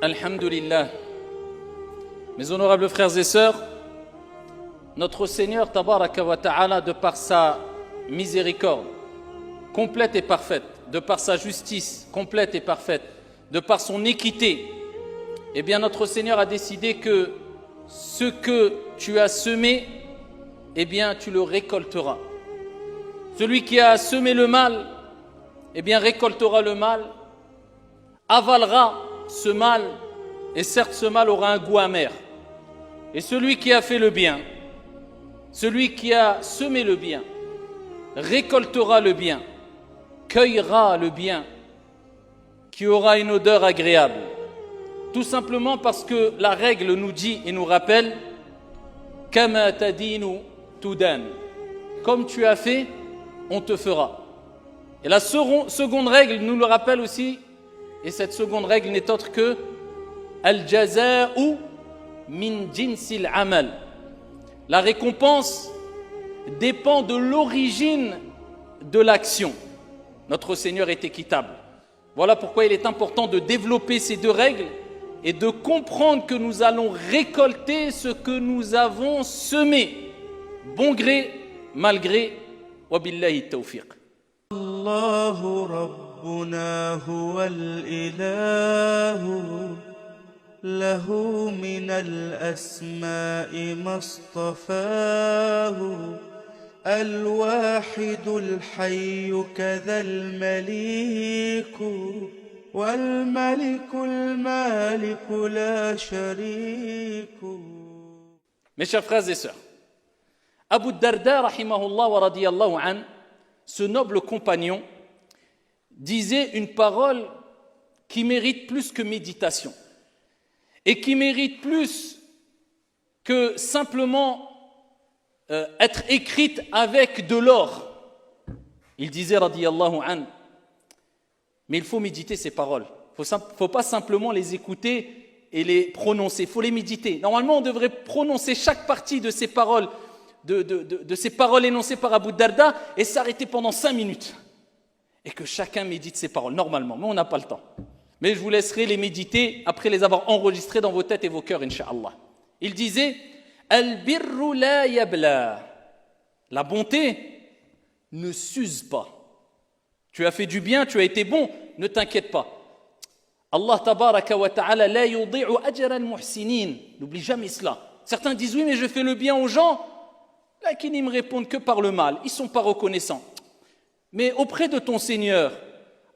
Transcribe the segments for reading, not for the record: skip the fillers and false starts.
Alhamdulillah. Mes honorables frères et sœurs, notre Seigneur Tabaraka wa Ta'ala, de par sa miséricorde complète et parfaite, de par sa justice complète et parfaite, de par son équité, eh bien notre Seigneur a décidé que ce que tu as semé, eh bien tu le récolteras. Celui qui a semé le mal, eh bien récoltera le mal, avalera ce mal, et certes ce mal aura un goût amer. Et celui qui a fait le bien, celui qui a semé le bien, récoltera le bien, cueillera le bien, qui aura une odeur agréable. Tout simplement parce que la règle nous dit et nous rappelle « Kama tadinu tudan » comme tu as fait, on te fera. Et la seconde règle nous le rappelle aussi, et cette seconde règle n'est autre que « Al-jaza'u min jinsil amal » la récompense dépend de l'origine de l'action. Notre Seigneur est équitable. Voilà pourquoi il est important de développer ces deux règles et de comprendre que nous allons récolter ce que nous avons semé, bon gré, mal gré. Wa billahi tawfiq. Allahu Rabbuna huwal ilahu lahu min al-asma'i mastafahu الواحد الحي كذا المليك والملك المالك لا شريك. Mes chers frères et sœurs, Abu Darda rahimahullah wa radiyallahu an, ce noble compagnon, disait une parole qui mérite plus que méditation et qui mérite plus que simplement être écrite avec de l'or. Il disait radiyallahu an, mais il faut méditer ces paroles. Il ne faut pas simplement les écouter et les prononcer, il faut les méditer. Normalement, on devrait prononcer chaque partie de ces paroles, de ces paroles énoncées par Abu Darda et s'arrêter pendant 5 minutes. Et que chacun médite ces paroles, normalement, mais on n'a pas le temps. Mais je vous laisserai les méditer après les avoir enregistrées dans vos têtes et vos cœurs, incha'Allah. Il disait Al-birru la yabla. La bonté ne s'use pas. Tu as fait du bien, tu as été bon, ne t'inquiète pas. Allah tabaraka wa ta'ala la yudi'u ajra al-muhsinin. N'oublie jamais cela. Certains disent oui, mais je fais le bien aux gens. Là, qui ne me répondent que par le mal. Ils ne sont pas reconnaissants. Mais auprès de ton Seigneur,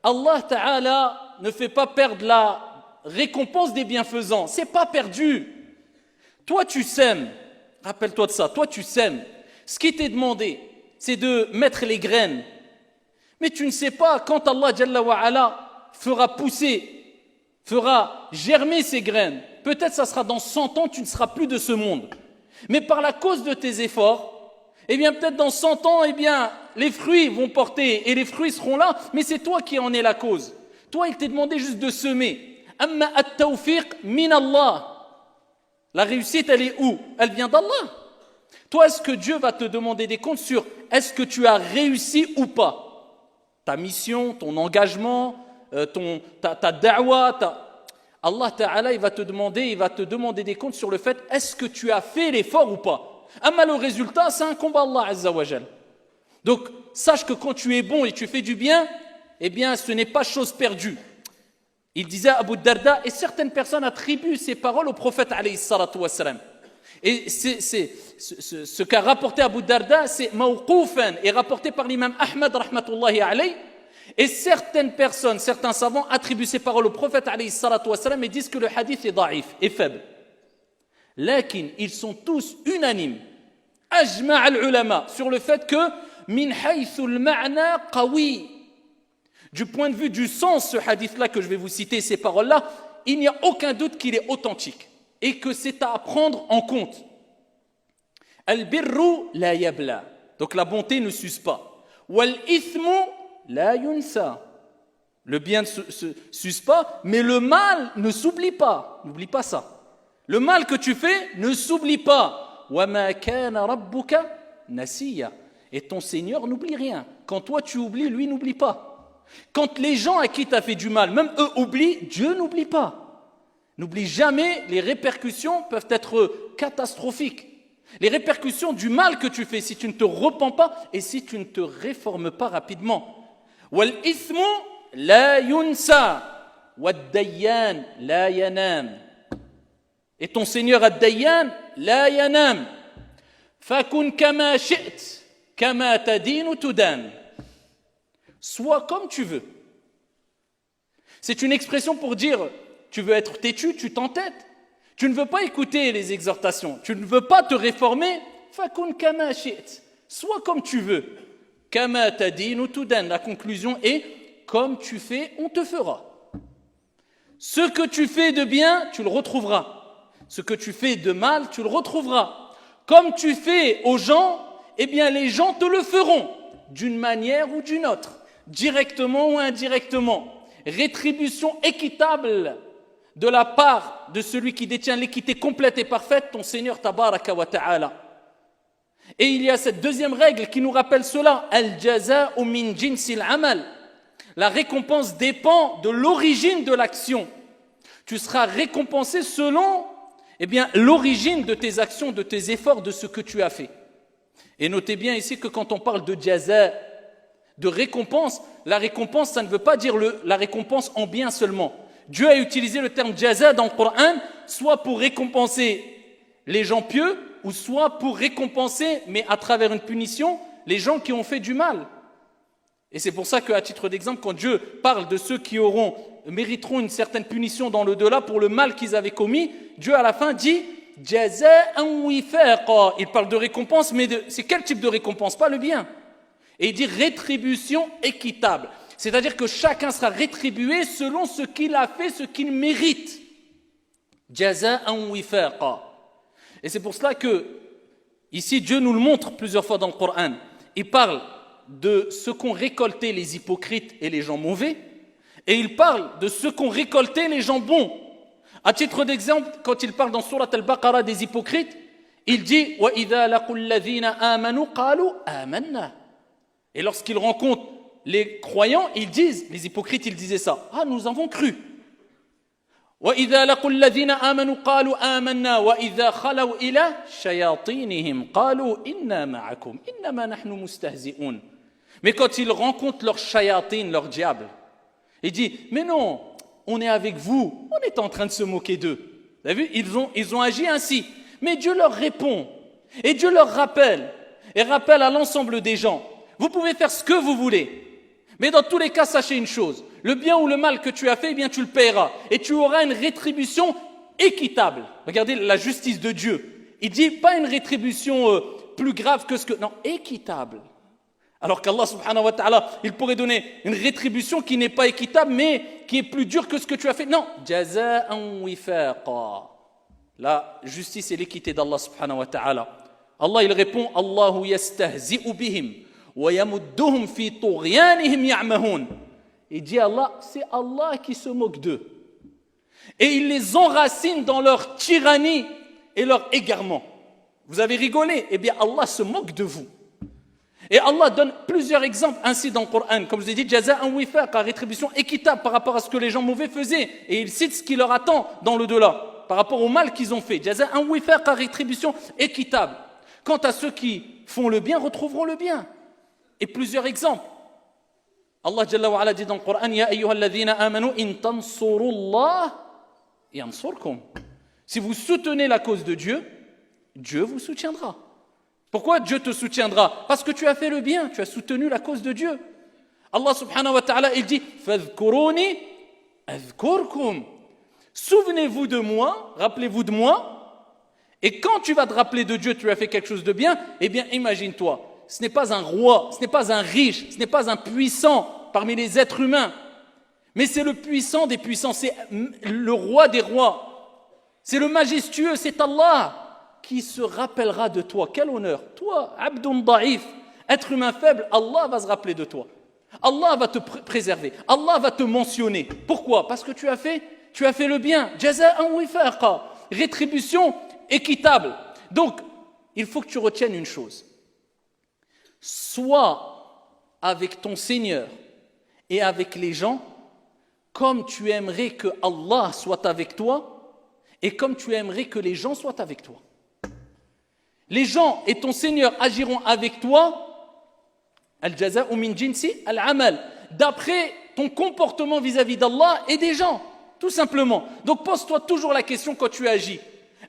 Allah ta'ala ne fait pas perdre la récompense des bienfaisants. C'est pas perdu. Toi, tu sèmes. Rappelle-toi de ça. Toi, tu sèmes. Ce qui t'est demandé, c'est de mettre les graines. Mais tu ne sais pas quand Allah Jalla wa Ala fera pousser, fera germer ces graines. Peut-être ça sera dans 100 ans, tu ne seras plus de ce monde. Mais par la cause de tes efforts, eh bien peut-être dans 100 ans, eh bien les fruits vont porter et les fruits seront là, mais c'est toi qui en es la cause. Toi, il t'est demandé juste de semer. Amma at-tawfiq min Allah. La réussite, elle est où? Elle vient d'Allah. Toi, est-ce que Dieu va te demander des comptes sur est-ce que tu as réussi ou pas? Ta mission, ton engagement, ta da'wa, Allah Ta'ala, il va te demander des comptes sur le fait est-ce que tu as fait l'effort ou pas? Amma le résultat, c'est un combat Allah Azza wa Jal. Donc, sache que quand tu es bon et tu fais du bien, eh bien, ce n'est pas chose perdue. Il disait à Abu Darda, et certaines personnes attribuent ces paroles au prophète alayhi salatu wassalam. Et ce qu'a rapporté Abu Darda, c'est mawqoufan, et rapporté par l'imam Ahmad rahmatullahi alayhi. Et certaines personnes, certains savants attribuent ces paroles au prophète alayhi salatu wassalam et disent que le hadith est da'if, est faible. Lakin, ils sont tous unanimes, ajma' al-ulama, sur le fait que min haythu al-ma'na qawi. Du point de vue du sens, ce hadith-là que je vais vous citer, ces paroles-là, il n'y a aucun doute qu'il est authentique et que c'est à prendre en compte. Al-birru la yabla. Donc la bonté ne s'use pas. Wal-ithmu la yunsa. Le bien ne se s'use pas, mais le mal ne s'oublie pas. N'oublie pas ça. Le mal que tu fais ne s'oublie pas. Wa ma kana rabbuka nasiya. Et ton Seigneur n'oublie rien. Quand toi tu oublies, lui n'oublie pas. Quand les gens à qui tu as fait du mal, même eux oublient, Dieu n'oublie pas. N'oublie jamais, les répercussions peuvent être catastrophiques. Les répercussions du mal que tu fais si tu ne te repens pas et si tu ne te réformes pas rapidement. وَالْإِثْمُ لَا يُنْسَى وَالدَّيَّانُ لَا يَنَامُ. Et ton Seigneur Ad-Dayyan لَا يَنَامُ فَكُنْ كَمَا شِئْتَ كَمَا تَدِينُ تُدَانُ. Sois comme tu veux. C'est une expression pour dire, tu veux être têtu, tu t'entêtes. Tu ne veux pas écouter les exhortations, tu ne veux pas te réformer. فَكُنْ كَمَا شِئْتَ. Sois comme tu veux. كَمَا تَدِينُ تُدَانُ. La conclusion est, comme tu fais, on te fera. Ce que tu fais de bien, tu le retrouveras. Ce que tu fais de mal, tu le retrouveras. Comme tu fais aux gens, eh bien les gens te le feront, d'une manière ou d'une autre, directement ou indirectement. Rétribution équitable de la part de celui qui détient l'équité complète et parfaite, ton Seigneur Tabaraka wa Ta'ala. Et il y a cette deuxième règle qui nous rappelle cela, al-jaza'u min jinsil amal. La récompense dépend de l'origine de l'action. Tu seras récompensé selon l'origine de tes actions, de tes efforts, de ce que tu as fait. Et notez bien ici que quand on parle de jaza, de récompense, la récompense, ça ne veut pas dire la récompense en bien seulement. Dieu a utilisé le terme jaza dans le Coran, soit pour récompenser les gens pieux, ou soit pour récompenser, mais à travers une punition, les gens qui ont fait du mal. Et c'est pour ça qu'à titre d'exemple, quand Dieu parle de ceux qui mériteront une certaine punition dans l'au-delà pour le mal qu'ils avaient commis, Dieu à la fin dit « Jaza'an wifaqa ». Il parle de récompense, mais c'est quel type de récompense? Pas le bien. Et il dit rétribution équitable. C'est-à-dire que chacun sera rétribué selon ce qu'il a fait, ce qu'il mérite. Jaza'an wifaqa. Et c'est pour cela que, ici, Dieu nous le montre plusieurs fois dans le Coran. Il parle de ce qu'ont récolté les hypocrites et les gens mauvais, et il parle de ce qu'ont récolté les gens bons. À titre d'exemple, quand il parle dans Surat Al-Baqarah des hypocrites, il dit وَإِذَا لَقُوا الَّذِينَ آمَنُوا قَالُوا آمَنَّا. Et lorsqu'ils rencontrent les croyants, ils disent, les hypocrites, ils disaient ça, ah, nous avons cru. وَإِذَا لَقُوا الَّذِينَ آمَنُوا قَالُوا آمَنَّا وَإِذَا خَلَوْا إِلَى شَيَاطِينِهِمْ قَالُوا إِنَّا مَعَكُمْ إِنَّمَا نَحْنُ مُسْتَهْزِئُونَ. Mais quand ils rencontrent leur shayatin, leur diable, il dit, mais non, on est avec vous, on est en train de se moquer d'eux. Vous avez vu, ils ont agi ainsi. Mais Dieu leur répond, et Dieu leur rappelle, et rappelle à l'ensemble des gens, vous pouvez faire ce que vous voulez, mais dans tous les cas, sachez une chose, le bien ou le mal que tu as fait, eh bien tu le paieras, et tu auras une rétribution équitable. Regardez la justice de Dieu. Il dit pas une rétribution plus grave que ce que... Non, équitable. Alors qu'Allah subhanahu wa ta'ala, il pourrait donner une rétribution qui n'est pas équitable, mais qui est plus dure que ce que tu as fait. Non, jaza'an wifaqa. La justice et l'équité d'Allah subhanahu wa ta'ala. Allah, il répond, Allahu yastahzi'u bihim wa yamudduhum fi tughyanihim ya'mahun. Il dit Allah, c'est Allah qui se moque d'eux. Et il les enracine dans leur tyrannie et leur égarement. Vous avez rigolé? Eh bien, Allah se moque de vous. Et Allah donne plusieurs exemples ainsi dans le Coran. Comme je vous ai dit, jaza'an wifaqa, rétribution équitable par rapport à ce que les gens mauvais faisaient. Et il cite ce qui leur attend dans l'au-delà, par rapport au mal qu'ils ont fait. Jaza'an wifaqa, rétribution équitable. Quant à ceux qui font le bien, retrouveront le bien. Et plusieurs exemples. Allah Jalla wa Ala dit dans le Coran, Ya ayyuhalladhina amanu in tansurullah yansurkum. Si vous soutenez la cause de Dieu, Dieu vous soutiendra. Pourquoi Dieu te soutiendra? Parce que tu as fait le bien, tu as soutenu la cause de Dieu. Allah subhanahu wa ta'ala, il dit Fadhkuruni adhkurkum. Souvenez-vous de moi, rappelez-vous de moi, et quand tu vas te rappeler de Dieu, tu as fait quelque chose de bien, eh bien imagine-toi, ce n'est pas un roi, ce n'est pas un riche, ce n'est pas un puissant parmi les êtres humains, mais c'est le puissant des puissants, c'est le roi des rois, c'est le majestueux, c'est Allah qui se rappellera de toi. Quel honneur! Toi, abdun da'if, être humain faible, Allah va se rappeler de toi. Allah va te préserver. Allah va te mentionner. Pourquoi? Parce que tu as fait le bien. Jaza'an wifaqa, rétribution équitable. Donc, il faut que tu retiennes une chose. Sois avec ton Seigneur et avec les gens comme tu aimerais que Allah soit avec toi et comme tu aimerais que les gens soient avec toi. Les gens et ton Seigneur agiront avec toi, al-jaza'u min jinsi al-amal, d'après ton comportement vis-à-vis d'Allah et des gens, tout simplement. Donc pose-toi toujours la question quand tu agis.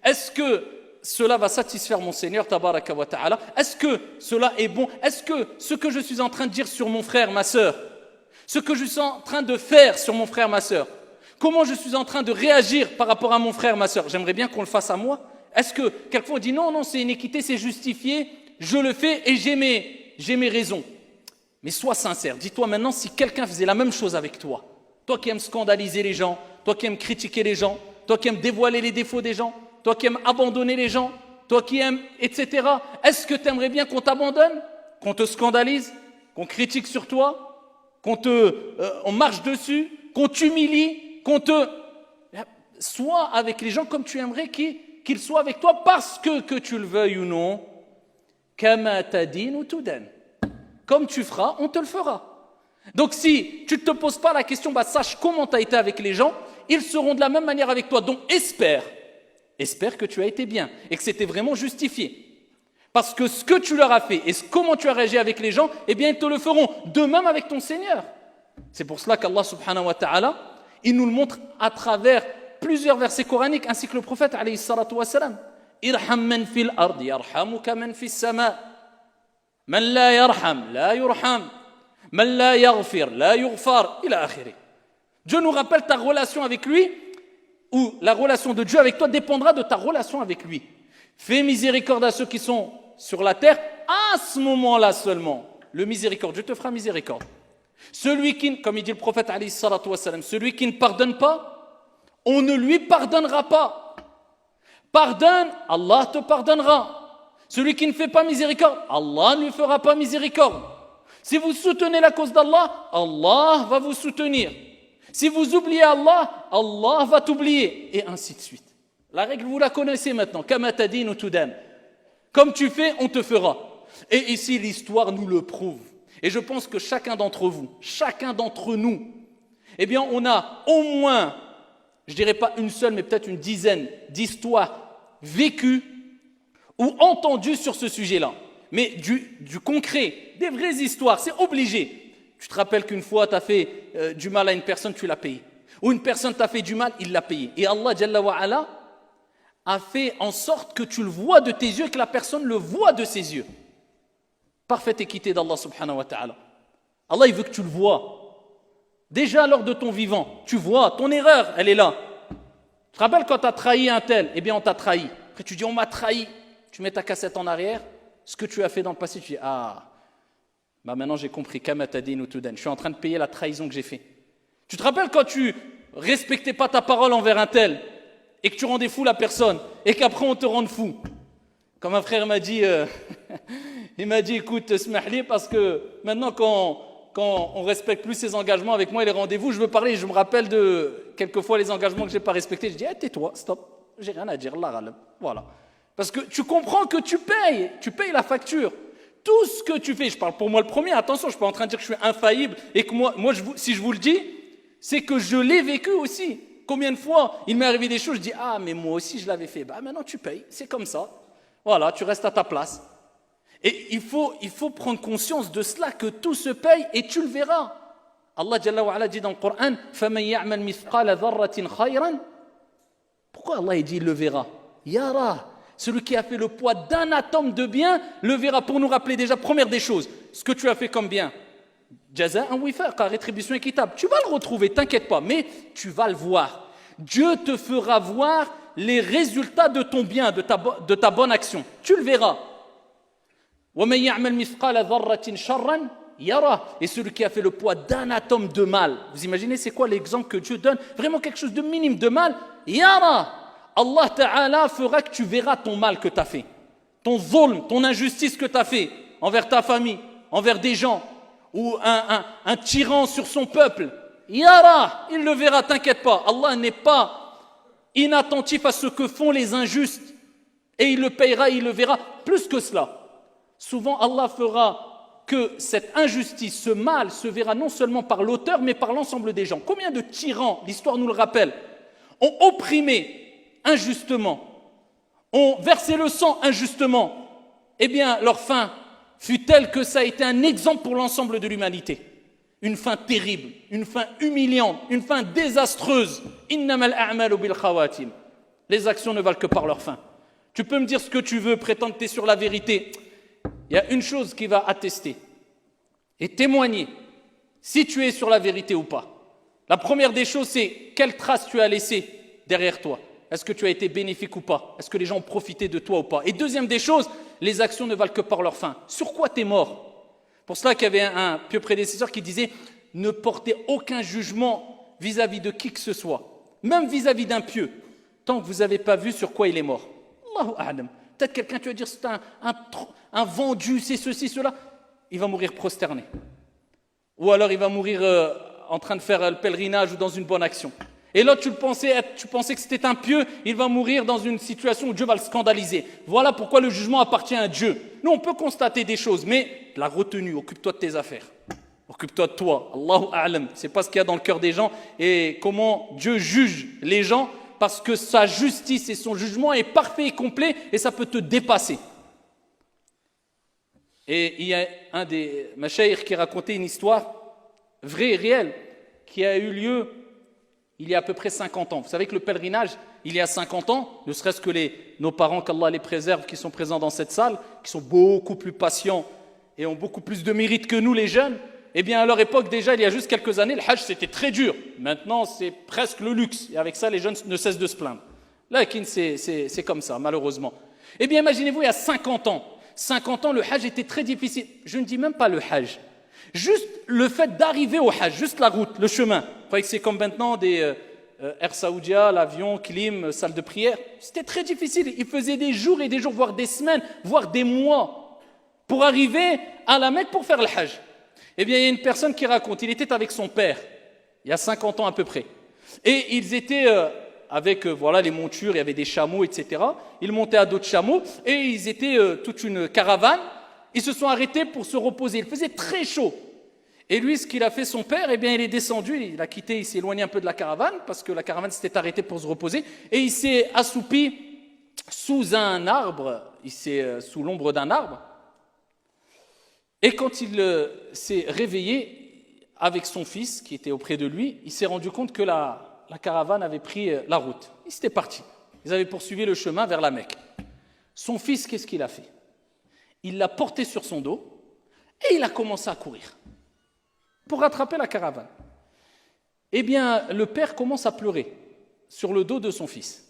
Est-ce que cela va satisfaire mon Seigneur, tabaraka wa ta'ala? Est-ce que cela est bon? Est-ce que ce que je suis en train de dire sur mon frère, ma sœur, ce que je suis en train de faire sur mon frère, ma sœur, comment je suis en train de réagir par rapport à mon frère, ma sœur, j'aimerais bien qu'on le fasse à moi. Est-ce que quelquefois on dit non, c'est inéquité, c'est justifié, je le fais et j'ai mes raisons. Mais sois sincère, dis-toi maintenant si quelqu'un faisait la même chose avec toi, toi qui aimes scandaliser les gens, toi qui aimes critiquer les gens, toi qui aimes dévoiler les défauts des gens, toi qui aimes abandonner les gens, toi qui aimes, etc. Est-ce que tu aimerais bien qu'on t'abandonne, qu'on te scandalise, qu'on critique sur toi, on marche dessus, qu'on t'humilie, Sois avec les gens comme tu aimerais qu'ils soient avec toi parce que tu le veuilles ou non. Kama tadin ou tudan. Comme tu feras, on te le fera. Donc si tu ne te poses pas la question, sache comment tu as été avec les gens, ils seront de la même manière avec toi. Donc espère que tu as été bien et que c'était vraiment justifié. Parce que ce que tu leur as fait et comment tu as réagi avec les gens, eh bien ils te le feront. De même avec ton Seigneur. C'est pour cela qu'Allah subhanahu wa ta'ala, il nous le montre à travers plusieurs versets coraniques, ainsi que le prophète alayhi salatu wa salam. Irham man fil ard yarhamuka man fis sama. Man la yarham la yurham. Man la yaghfir la yughfar ila akhiri. Dieu nous rappelle ta relation avec lui, ou la relation de Dieu avec toi dépendra de ta relation avec lui. Fais miséricorde à ceux qui sont sur la terre, à ce moment-là seulement. Le miséricorde, Dieu te fera miséricorde. Celui qui, comme il dit le prophète alayhi salatu wa salam, celui qui ne pardonne pas, on ne lui pardonnera pas. Pardonne, Allah te pardonnera. Celui qui ne fait pas miséricorde, Allah ne lui fera pas miséricorde. Si vous soutenez la cause d'Allah, Allah va vous soutenir. Si vous oubliez Allah, Allah va t'oublier. Et ainsi de suite. La règle, vous la connaissez maintenant. Kama tadin ou tudan. Comme tu fais, on te fera. Et ici, l'histoire nous le prouve. Et je pense que chacun d'entre vous, chacun d'entre nous, eh bien, on a au moins, je dirais pas une seule, mais peut-être une dizaine d'histoires vécues ou entendues sur ce sujet-là. Mais du concret, des vraies histoires, c'est obligé. Tu te rappelles qu'une fois, tu as fait du mal à une personne, tu l'as payé. Ou une personne t'a fait du mal, il l'a payé. Et Allah Jalla wa Ala a fait en sorte que tu le vois de tes yeux et que la personne le voit de ses yeux. Parfaite équité d'Allah subhanahu wa ta'ala. Allah, il veut que tu le vois. Déjà lors de ton vivant, tu vois, ton erreur, elle est là. Tu te rappelles quand tu as trahi un tel? Eh bien, on t'a trahi. Après, tu dis, on m'a trahi. Tu mets ta cassette en arrière. Ce que tu as fait dans le passé, tu dis, maintenant j'ai compris. Kama tadin ou tudan. Je suis en train de payer la trahison que j'ai fait. Tu te rappelles quand tu respectais pas ta parole envers un tel et que tu rendais fou la personne et qu'après on te rende fou? Comme un frère m'a dit, il m'a dit, écoute, smahli, parce que maintenant quand on respecte plus ses engagements avec moi et les rendez-vous, je veux parler, je me rappelle de quelquefois les engagements que j'ai pas respectés. Je dis, tais-toi, stop, j'ai rien à dire, voilà. Parce que tu comprends que tu payes la facture. Tout ce que tu fais, je parle pour moi le premier, attention, je suis pas en train de dire que je suis infaillible et que moi si je vous le dis, c'est que je l'ai vécu aussi. Combien de fois il m'est arrivé des choses, je dis, mais moi aussi je l'avais fait. Maintenant tu payes, c'est comme ça. Voilà, tu restes à ta place. Et il faut prendre conscience de cela, que tout se paye et tu le verras. Allah Jalla wa Ala dit dans le Coran, فَمَنْ يَعْمَلْ مِثْقَالَ ذَرَّةٍ خَيْرًا. Pourquoi Allah il dit il le verra? Yara. Celui qui a fait le poids d'un atome de bien le verra, pour nous rappeler déjà, première des choses, ce que tu as fait comme bien. Jaza'an wifaqa, rétribution équitable. Tu vas le retrouver, t'inquiète pas, mais tu vas le voir. Dieu te fera voir les résultats de ton bien, de ta bonne action. Tu le verras. وَمَنْ يَعْمَلْ مِثْقَالَ ذَرَّةٍ شَرًّا يَرَى. Et celui qui a fait le poids d'un atome de mal. Vous imaginez c'est quoi l'exemple que Dieu donne? Vraiment quelque chose de minime de mal. Yara. Allah Ta'ala fera que tu verras ton mal que tu as fait. Ton zulm, ton injustice que tu as fait envers ta famille, envers des gens, ou un tyran sur son peuple. Yara, il le verra, t'inquiète pas. Allah n'est pas inattentif à ce que font les injustes. Et il le payera, il le verra. Plus que cela. Souvent, Allah fera que cette injustice, ce mal, se verra non seulement par l'auteur, mais par l'ensemble des gens. Combien de tyrans, l'histoire nous le rappelle, ont opprimé injustement, ont versé le sang injustement, eh bien leur fin fut telle que ça a été un exemple pour l'ensemble de l'humanité. Une fin terrible, une fin humiliante, une fin désastreuse. Innamal a'malu bil khawatim. Les actions ne valent que par leur fin. Tu peux me dire ce que tu veux, prétendre que tu es sur la vérité. Il y a une chose qui va attester et témoigner si tu es sur la vérité ou pas. La première des choses, c'est quelle trace tu as laissée derrière toi. Est-ce que tu as été bénéfique ou pas? Est-ce que les gens ont profité de toi ou pas? Et deuxième des choses, les actions ne valent que par leur fin. Sur quoi tu es mort? Pour cela qu'il y avait un pieux prédécesseur qui disait « Ne portez aucun jugement vis-à-vis de qui que ce soit, même vis-à-vis d'un pieux, tant que vous n'avez pas vu sur quoi il est mort. » Allahu a'lam. Peut-être quelqu'un, tu vas dire « C'est un vendu, c'est ceci, cela. » Il va mourir prosterné. Ou alors il va mourir en train de faire le pèlerinage ou dans une bonne action. Et l'autre, tu pensais que c'était un pieux, il va mourir dans une situation où Dieu va le scandaliser. Voilà pourquoi le jugement appartient à Dieu. Nous, on peut constater des choses, mais la retenue, occupe-toi de tes affaires. Occupe-toi de toi. Allahu a'lam. C'est pas ce qu'il y a dans le cœur des gens et comment Dieu juge les gens parce que sa justice et son jugement est parfait et complet et ça peut te dépasser. Et il y a un des machaïrs qui racontait une histoire vraie et réelle qui a eu lieu il y a à peu près 50 ans. Vous savez que le pèlerinage, il y a 50 ans, ne serait-ce que nos parents, qu'Allah les préserve, qui sont présents dans cette salle, qui sont beaucoup plus patients et ont beaucoup plus de mérite que nous les jeunes, eh bien à leur époque déjà, il y a juste quelques années, le hajj c'était très dur. Maintenant c'est presque le luxe et avec ça les jeunes ne cessent de se plaindre. Là, c'est comme ça malheureusement. Eh bien imaginez-vous il y a 50 ans, le hajj était très difficile. Je ne dis même pas le hajj. Juste le fait d'arriver au hajj, juste la route, le chemin. Vous voyez que c'est comme maintenant des Air Saoudia, l'avion, clim, salle de prière. C'était très difficile. Il faisait des jours et des jours, voire des semaines, voire des mois pour arriver à la Mecque pour faire le hajj. Eh bien, il y a une personne qui raconte, il était avec son père, il y a 50 ans à peu près. Et ils étaient avec les montures, il y avait des chameaux, etc. Ils montaient à d'autres chameaux et ils étaient toute une caravane. Ils se sont arrêtés pour se reposer. Il faisait très chaud. Et lui, ce qu'il a fait, son père, eh bien, il est descendu, il a quitté, il s'est éloigné un peu de la caravane, parce que la caravane s'était arrêtée pour se reposer, et il s'est assoupi sous un arbre, sous l'ombre d'un arbre. Et quand il s'est réveillé avec son fils, qui était auprès de lui, il s'est rendu compte que la caravane avait pris la route. Ils étaient partis. Ils avaient poursuivi le chemin vers la Mecque. Son fils, qu'est-ce qu'il a fait? Il l'a porté sur son dos, et il a commencé à courir pour rattraper la caravane. Eh bien, le père commence à pleurer sur le dos de son fils.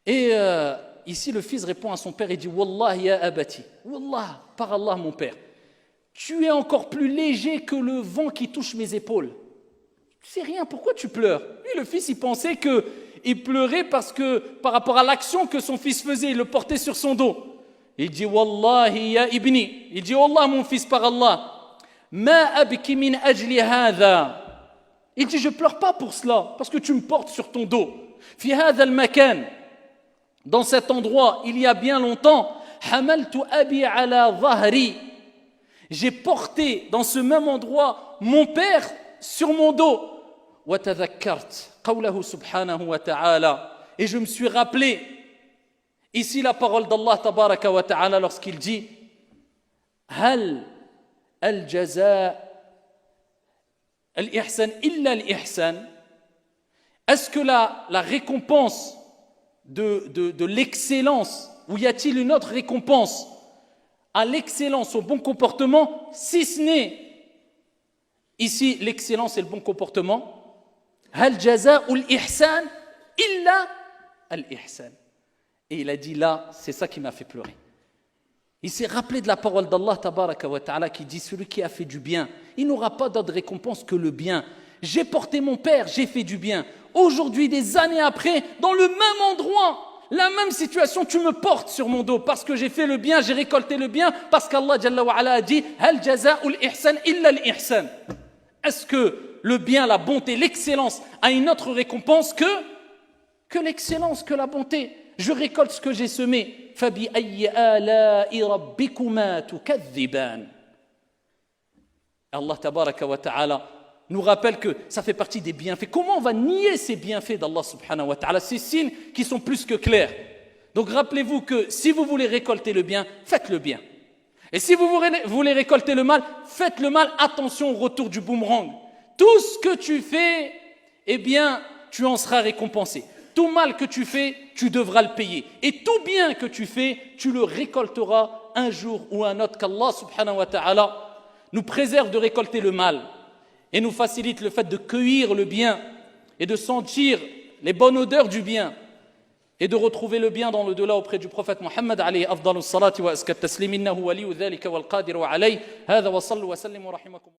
Et ici, le fils répond à son père et dit « Wallah ya abati, Wallah, par Allah mon père, tu es encore plus léger que le vent qui touche mes épaules. C'est rien, pourquoi tu pleures ?» Lui, le fils, il pensait qu'il pleurait parce que, par rapport à l'action que son fils faisait, il le portait sur son dos. Il dit « Wallahi ya ibni » il dit « Wallah mon fils, par Allah, ma abki min ajli hadha » il dit « Je pleure pas pour cela, parce que tu me portes sur ton dos. Fi hadha al-makan » dans cet endroit, il y a bien longtemps, « hamaltu abi ala dhahri » j'ai porté dans ce même endroit mon père sur mon dos. « Wa tadhakkart qawlahu subhanahu wa ta'ala » et je me suis rappelé ici la parole d'Allah tabaraka wa ta'ala lorsqu'il dit Hal al-jaza al-ihsan illa al-ihsan. Est-ce que la récompense de l'excellence, ou y a-t-il une autre récompense à l'excellence, au bon comportement, si ce n'est ici l'excellence et le bon comportement? Hal jaza al-ihsan illa al-ihsan. Et il a dit là, c'est ça qui m'a fait pleurer. Il s'est rappelé de la parole d'Allah tabaraka wa ta'ala qui dit celui qui a fait du bien, il n'aura pas d'autre récompense que le bien. J'ai porté mon père, j'ai fait du bien. Aujourd'hui, des années après, dans le même endroit, la même situation, tu me portes sur mon dos parce que j'ai fait le bien, j'ai récolté le bien, parce qu'Allah Jalla wa Ala a dit Hal jaza'ul ihsan illa al-ihsan. Est-ce que le bien, la bonté, l'excellence a une autre récompense que l'excellence, que la bonté? Je récolte ce que j'ai semé. Fabi ayyi ala'i rabbikuma tukadhiban. Allah tabaraka wa ta'ala nous rappelle que ça fait partie des bienfaits. Comment on va nier ces bienfaits d'Allah subhanahu wa ta'ala, ces signes qui sont plus que clairs? Donc rappelez-vous que si vous voulez récolter le bien, faites le bien. Et si vous voulez récolter le mal, faites le mal. Attention au retour du boomerang. Tout ce que tu fais, eh bien, tu en seras récompensé. Tout mal que tu fais, tu devras le payer. Et tout bien que tu fais, tu le récolteras un jour ou un autre. Qu'Allah subhanahu wa ta'ala nous préserve de récolter le mal et nous facilite le fait de cueillir le bien et de sentir les bonnes odeurs du bien et de retrouver le bien dans l'au-delà auprès du prophète Muhammad alayhi afdalus salati wa azka at-taslim innahu waliyyu dhalika wal qadiru alayhi hadha wa sallu wa sallimu rahimakum.